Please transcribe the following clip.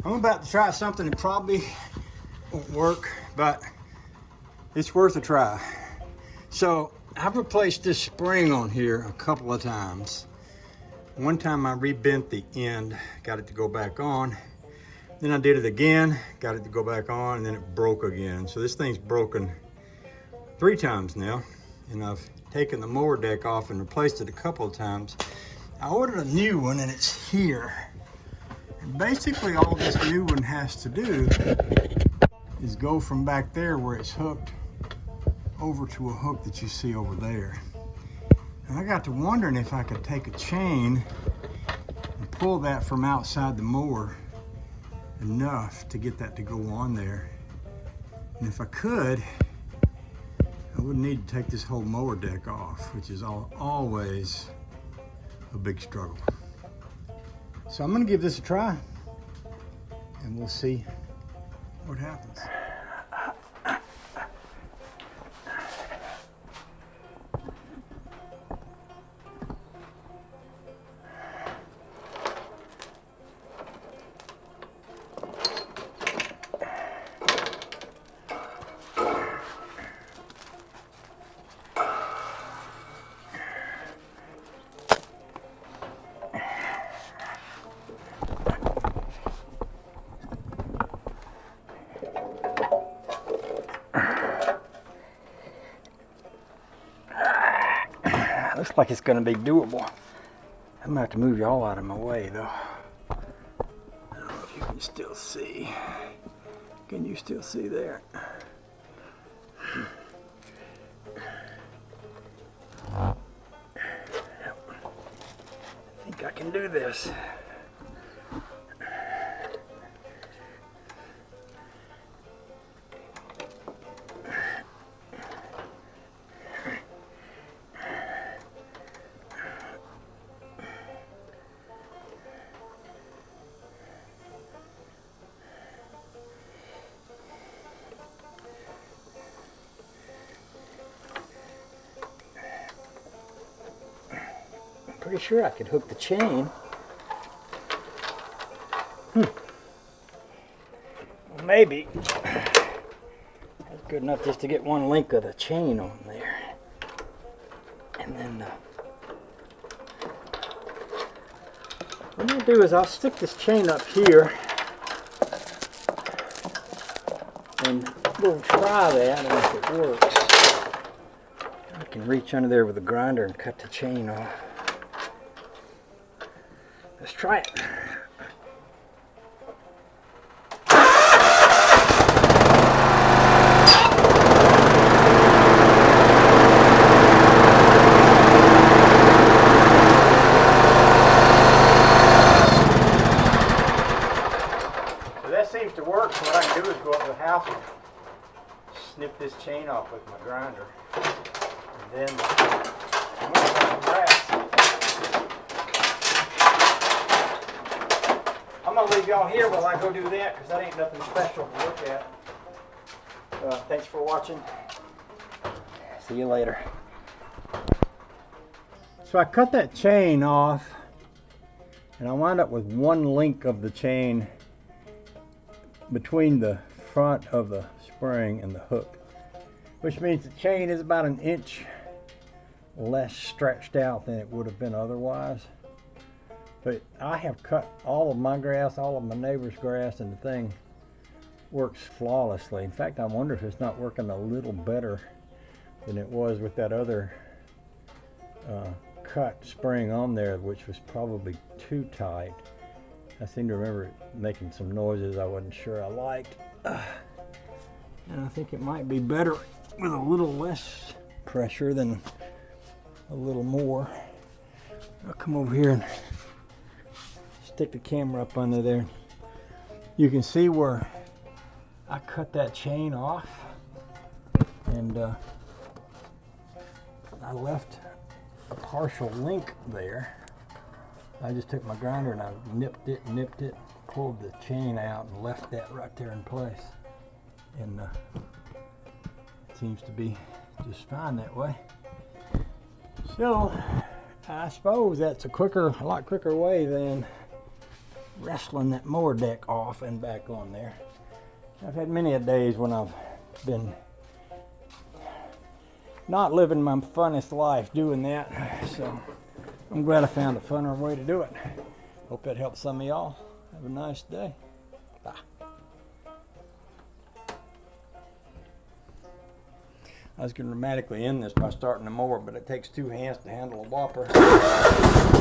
I'm about to try something that probably won't work, but it's worth a try. So I've replaced this spring on here a couple of times. One time I rebent the end, got it to go back on. Then I did it again, got it to go back on, and then it broke again. So this thing's broken 3 times now, and I've taken the mower deck off and replaced it a couple of times. I ordered a new one, and it's here. And basically all this new one has to do is go from back there where it's hooked over to a hook that you see over there. And I got to wondering if I could take a chain and pull that from outside the mower enough to get that to go on there. And if I could, I wouldn't need to take this whole mower deck off, which is always a big struggle. So I'm gonna give this a try and we'll see what happens. Looks like it's going to be doable. I'm going to have to move y'all out of my way though. I don't know if you can still see. Can you still see there? I think I can do this. Pretty sure I could hook the chain. Well, maybe. That's good enough just to get one link of the chain on there. And then what I'm going to do is I'll stick this chain up here and we'll try that and if it works. I can reach under there with a grinder and cut the chain off. Let's try it. So that seems to work. So what I can do is go up to the house and snip this chain off with my grinder. And then I'm going to cut some grass. I'm going to leave y'all here while I go do that because that ain't nothing special to look at. Thanks for watching. See you later. So I cut that chain off and I wound up with one link of the chain between the front of the spring and the hook, which means the chain is about an inch less stretched out than it would have been otherwise. But I have cut all of my grass, all of my neighbor's grass, and the thing works flawlessly. In fact, I wonder if it's not working a little better than it was with that other cut spring on there, which was probably too tight. I seem to remember it making some noises I wasn't sure I liked. And I think it might be better with a little less pressure than a little more. I'll come over here and stick the camera up under there. You can see where I cut that chain off and I left a partial link there. I just took my grinder and I nipped it, pulled the chain out and left that right there in place. And it seems to be just fine that way. So I suppose that's a lot quicker way than wrestling that mower deck off and back on there. I've had many a days when I've been not living my funnest life doing that, so I'm glad I found a funner way to do it. Hope that helps some of y'all. Have a nice day. Bye. I was going to dramatically end this by starting the mower, but it takes two hands to handle a whopper.